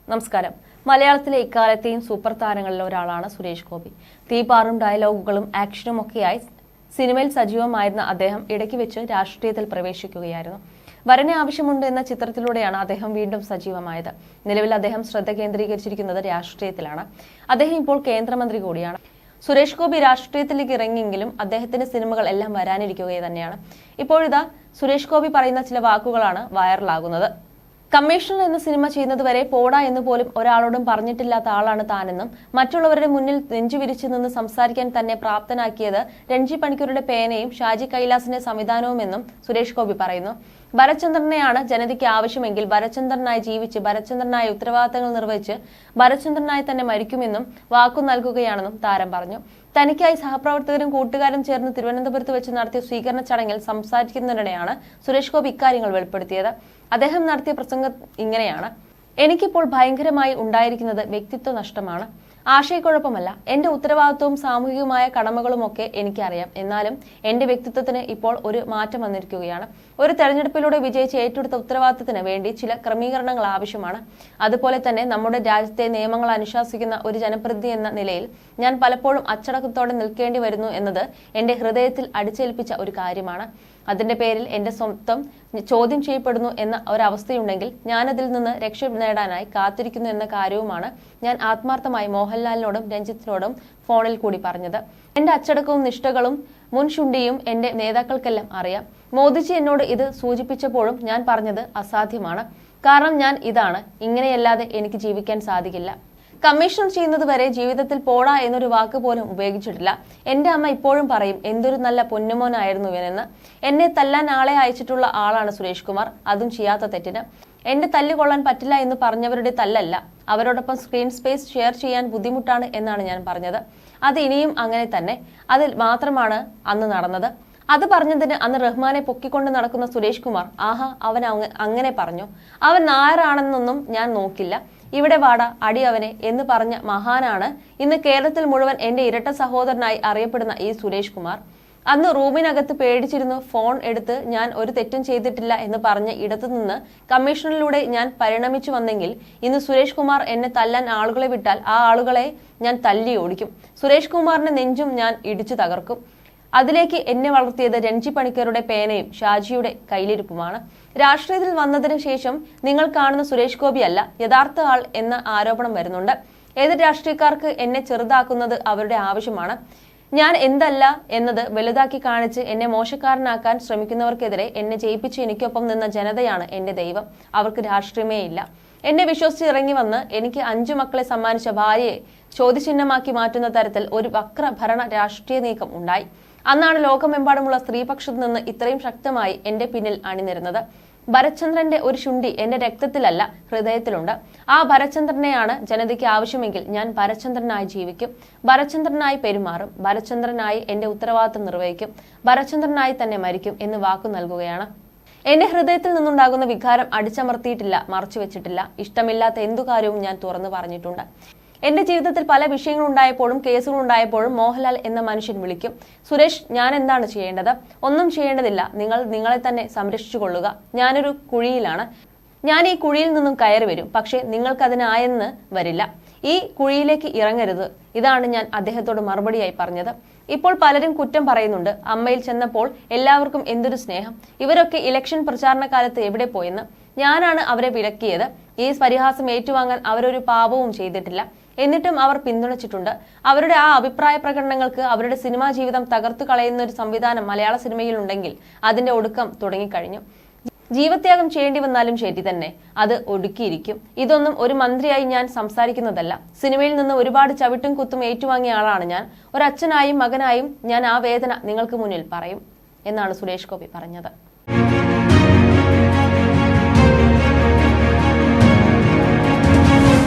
നമസ്കാരം. മലയാളത്തിലെ ഇക്കാലത്തെയും സൂപ്പർ താരങ്ങളിൽ ഒരാളാണ് സുരേഷ് ഗോപി. തീപാറും ഡയലോഗുകളും ആക്ഷനും ഒക്കെയായി സിനിമയിൽ സജീവമായിരുന്ന അദ്ദേഹം ഇടയ്ക്ക് വെച്ച് രാഷ്ട്രീയത്തിൽ പ്രവേശിക്കുകയായിരുന്നു. വരനെ ആവശ്യമുണ്ട് എന്ന ചിത്രത്തിലൂടെയാണ് അദ്ദേഹം വീണ്ടും സജീവമായത്. നിലവിൽ അദ്ദേഹം ശ്രദ്ധ കേന്ദ്രീകരിച്ചിരിക്കുന്നത് രാഷ്ട്രീയത്തിലാണ്. അദ്ദേഹം ഇപ്പോൾ കേന്ദ്രമന്ത്രി കൂടിയാണ്. സുരേഷ് ഗോപി രാഷ്ട്രീയത്തിലേക്ക് ഇറങ്ങിയെങ്കിലും അദ്ദേഹത്തിന്റെ സിനിമകൾ എല്ലാം വരാനിരിക്കുക തന്നെയാണ്. ഇപ്പോഴിതാ സുരേഷ് ഗോപി പറയുന്ന ചില വാക്കുകളാണ് വൈറലാകുന്നത്. കമ്മീഷണർ എന്ന സിനിമ ചെയ്യുന്നതുവരെ പോടാ എന്ന് പോലും ഒരാളോടും പറഞ്ഞിട്ടില്ലാത്ത ആളാണ് താനെന്നും മറ്റുള്ളവരുടെ മുന്നിൽ നെഞ്ചുവിരിച്ചു നിന്ന് സംസാരിക്കാൻ തന്നെ പ്രാപ്തനാക്കിയത് രഞ്ജി പണിക്കരുടെ പേനയും ഷാജി കൈലാസിന്റെ സംവിധാനവുമെന്നും സുരേഷ് ഗോപി പറയുന്നു. ഭരചന്ദ്രനെയാണ് ജനതയ്ക്ക് ആവശ്യമെങ്കിൽ ഭരചന്ദ്രനായി ജീവിച്ച് ഭരചന്ദ്രനായി ഉത്തരവാദിത്തങ്ങൾ നിർവഹിച്ച് ഭരചന്ദ്രനായി തന്നെ മരിക്കുമെന്നും വാക്കു നൽകുകയാണെന്നും താരം പറഞ്ഞു. തനിക്കായി സഹപ്രവർത്തകരും കൂട്ടുകാരും ചേർന്ന് തിരുവനന്തപുരത്ത് വെച്ച് നടത്തിയ സ്വീകരണ ചടങ്ങിൽ സംസാരിക്കുന്നതിനിടെയാണ് സുരേഷ് ഗോപി ഇക്കാര്യങ്ങൾ വെളിപ്പെടുത്തിയത്. അദ്ദേഹം നടത്തിയ പ്രസംഗം ഇങ്ങനെയാണ്: എനിക്കിപ്പോൾ ഭയങ്കരമായി ഉണ്ടായിരിക്കുന്നത് വ്യക്തിത്വ നഷ്ടമാണ്. ആശയക്കുഴപ്പമല്ല. എന്റെ ഉത്തരവാദിത്വവും സാമൂഹികമായ കടമകളുമൊക്കെ എനിക്കറിയാം. എന്നാലും എന്റെ വ്യക്തിത്വത്തിന് ഇപ്പോൾ ഒരു മാറ്റം വന്നിരിക്കുകയാണ്. ഒരു തെരഞ്ഞെടുപ്പിലൂടെ വിജയിച്ച് ഏറ്റെടുത്ത ഉത്തരവാദിത്തത്തിന് വേണ്ടി ചില ക്രമീകരണങ്ങൾ ആവശ്യമാണ്. അതുപോലെ തന്നെ നമ്മുടെ രാജ്യത്തെ നിയമങ്ങൾ അനുശാസിക്കുന്ന ഒരു ജനപ്രതിനിധി എന്ന നിലയിൽ ഞാൻ പലപ്പോഴും അച്ചടക്കത്തോടെ നിൽക്കേണ്ടി വരുന്നു എന്നത് എന്റെ ഹൃദയത്തിൽ അടിച്ചേൽപ്പിച്ച ഒരു കാര്യമാണ്. അതിന്റെ പേരിൽ എന്റെ സ്വന്തം ചോദ്യം ചെയ്യപ്പെടുന്നു എന്ന ഒരവസ്ഥയുണ്ടെങ്കിൽ ഞാനതിൽ നിന്ന് രക്ഷ നേടാനായി കാത്തിരിക്കുന്നു എന്ന കാര്യവുമാണ് ഞാൻ ആത്മാർത്ഥമായി മോഹൻലാലിനോടും രഞ്ജിത്തിനോടും ഫോണിൽ കൂടി പറഞ്ഞത്. എന്റെ അച്ചടക്കവും നിഷ്ഠകളും മുൻശുണ്ടിയും എന്റെ നേതാക്കൾക്കെല്ലാം അറിയാം. മോദിജി എന്നോട് ഇത് സൂചിപ്പിച്ചപ്പോഴും ഞാൻ പറഞ്ഞത് അസാധ്യമാണ്. കാരണം ഞാൻ ഇതാണ്, ഇങ്ങനെയല്ലാതെ എനിക്ക് ജീവിക്കാൻ സാധിക്കില്ല. കമ്മീഷണർ ചെയ്യുന്നത് വരെ ജീവിതത്തിൽ പോടാ എന്നൊരു വാക്ക് പോലും ഉപയോഗിച്ചിട്ടില്ല. എന്റെ അമ്മ ഇപ്പോഴും പറയും എന്തൊരു നല്ല പൊന്നുമോനായിരുന്നു ഇവനെന്ന്. എന്നെ തല്ലാൻ ആളെ അയച്ചിട്ടുള്ള ആളാണ് സുരേഷ് കുമാർ, അതും ചെയ്യാത്ത തെറ്റിന്. എന്റെ തല്ല് കൊള്ളാൻ പറ്റില്ല എന്ന് പറഞ്ഞവരുടെ തല്ലല്ല, അവരോടൊപ്പം സ്ക്രീൻ സ്പേസ് ഷെയർ ചെയ്യാൻ ബുദ്ധിമുട്ടാണ് എന്നാണ് ഞാൻ പറഞ്ഞത്. അത് ഇനിയും അങ്ങനെ തന്നെ. അതിൽ മാത്രമാണ് അന്ന് നടന്നത്. അത് പറഞ്ഞതിന് അന്ന് റഹ്മാനെ പൊക്കിക്കൊണ്ട് നടക്കുന്ന സുരേഷ് കുമാർ ആഹാ അവൻ അങ്ങനെ പറഞ്ഞു, അവൻ നായറാണെന്നൊന്നും ഞാൻ നോക്കില്ല, ഇവിടെ വാട അടി അവനെ എന്ന് പറഞ്ഞ മഹാനാണ് ഇന്ന് കേരളത്തിൽ മുഴുവൻ എന്റെ ഇരട്ട സഹോദരനായി അറിയപ്പെടുന്ന ഈ സുരേഷ് കുമാർ. അന്ന് റൂമിനകത്ത് പേടിച്ചിരുന്നു ഫോൺ എടുത്ത് ഞാൻ ഒരു തെറ്റും ചെയ്തിട്ടില്ല എന്ന് പറഞ്ഞ ഇടത്തുനിന്ന് കമ്മീഷനിലൂടെ ഞാൻ പരിണമിച്ചു വന്നെങ്കിൽ ഇന്ന് സുരേഷ് കുമാർ എന്നെ തല്ലാൻ ആളുകളെ വിട്ടാൽ ആ ആളുകളെ ഞാൻ തല്ലി ഓടിക്കും. സുരേഷ് കുമാറിന്റെ നെഞ്ചും ഞാൻ ഇടിച്ചു തകർക്കും. അതിലേക്ക് എന്നെ വളർത്തിയത് രഞ്ജി പണിക്കരുടെ പേനയും ഷാജിയുടെ കയ്യിലിരിപ്പുമാണ്. രാഷ്ട്രീയത്തിൽ വന്നതിന് ശേഷം നിങ്ങൾ കാണുന്ന സുരേഷ് ഗോപി അല്ല യഥാർത്ഥ ആൾ എന്ന ആരോപണം വരുന്നുണ്ട്. എതിർ രാഷ്ട്രീയക്കാർക്ക് എന്നെ ചെറുതാക്കുന്നത് അവരുടെ ആവശ്യമാണ്. ഞാൻ എന്തല്ല എന്നത് വലുതാക്കി കാണിച്ച് എന്നെ മോശക്കാരനാക്കാൻ ശ്രമിക്കുന്നവർക്കെതിരെ എന്നെ ജയിപ്പിച്ച് എനിക്കൊപ്പം നിന്ന ജനതയാണ് എന്റെ ദൈവം. അവർക്ക് രാഷ്ട്രീയമേ ഇല്ല. എന്നെ വിശ്വസിച്ച് ഇറങ്ങി വന്ന് എനിക്ക് 5 മക്കളെ സമ്മാനിച്ച ഭാര്യയെ ചോദ്യചിഹ്നമാക്കി മാറ്റുന്ന തരത്തിൽ ഒരു വക്ര ഭരണ രാഷ്ട്രീയ നീക്കം ഉണ്ടായി. അന്നാണ് ലോകമെമ്പാടുമുള്ള സ്ത്രീപക്ഷത്തു നിന്ന് ഇത്രയും ശക്തമായി എന്റെ പിന്നിൽ അണിനിരുന്നത്. ഭരചന്ദ്രന്റെ ഒരു ശുണ്ഠി എന്റെ രക്തത്തിലല്ല, ഹൃദയത്തിലുണ്ട്. ആ ഭരചന്ദ്രനെയാണ് ജനതയ്ക്ക് ആവശ്യമെങ്കിൽ ഞാൻ ഭരചന്ദ്രനായി ജീവിക്കും, ഭരചന്ദ്രനായി പെരുമാറും, ഭരചന്ദ്രനായി എന്റെ ഉത്തരവാദിത്തം നിർവഹിക്കും, ഭരചന്ദ്രനായി തന്നെ മരിക്കും എന്ന് വാക്കു നൽകുകയാണ്. എന്റെ ഹൃദയത്തിൽ നിന്നുണ്ടാകുന്ന വികാരം അടിച്ചമർത്തിയിട്ടില്ല, മറച്ചുവെച്ചിട്ടില്ല. ഇഷ്ടമില്ലാത്ത എന്തു കാര്യവും ഞാൻ തുറന്നു പറഞ്ഞിട്ടുണ്ട്. എന്റെ ജീവിതത്തിൽ പല വിഷയങ്ങളുണ്ടായപ്പോഴും കേസുകളുണ്ടായപ്പോഴും മോഹൻലാൽ എന്ന മനുഷ്യൻ വിളിക്കും, സുരേഷ് ഞാൻ എന്താണ് ചെയ്യേണ്ടത്? ഒന്നും ചെയ്യേണ്ടതില്ല, നിങ്ങൾ നിങ്ങളെ തന്നെ സംരക്ഷിച്ചു കൊള്ളുക. ഞാനൊരു കുഴിയിലാണ്, ഞാൻ ഈ കുഴിയിൽ നിന്നും കയറി വരും, പക്ഷെ നിങ്ങൾക്കതിനായെന്ന് വരില്ല. ഈ കുഴിയിലേക്ക് ഇറങ്ങരുത്. ഇതാണ് ഞാൻ അദ്ദേഹത്തോട് മറുപടിയായി പറഞ്ഞത്. ഇപ്പോൾ പലരും കുറ്റം പറയുന്നുണ്ട്, അമ്മയിൽ ചെന്നപ്പോൾ എല്ലാവർക്കും എന്തൊരു സ്നേഹം, ഇവരൊക്കെ ഇലക്ഷൻ പ്രചാരണ കാലത്ത് എവിടെ പോയെന്ന്. ഞാനാണ് അവരെ വിലക്കിയത്. ഈ പരിഹാസം ഏറ്റുവാങ്ങാൻ അവരൊരു പാപവും ചെയ്തിട്ടില്ല. എന്നിട്ടും അവർ പിന്തുണച്ചിട്ടുണ്ട്. അവരുടെ ആ അഭിപ്രായ പ്രകടനങ്ങൾക്ക് അവരുടെ സിനിമാ ജീവിതം തകർത്തു കളയുന്ന ഒരു സംവിധാനം മലയാള സിനിമയിൽ ഉണ്ടെങ്കിൽ അതിന്റെ ഒടുക്കം തുടങ്ങിക്കഴിഞ്ഞു. ജീവത്യാഗം ചെയ്യേണ്ടി വന്നാലും ശരി തന്നെ, അത് ഒടുക്കിയിരിക്കും. ഇതൊന്നും ഒരു മന്ത്രിയായി ഞാൻ സംസാരിക്കുന്നതല്ല. സിനിമയിൽ നിന്ന് ഒരുപാട് ചവിട്ടും കുത്തും ഏറ്റുവാങ്ങിയ ആളാണ് ഞാൻ. ഒരച്ഛനായും മകനായും ഞാൻ ആ വേദന നിങ്ങൾക്ക് മുന്നിൽ പറയും എന്നാണ് സുരേഷ് ഗോപി പറഞ്ഞത്.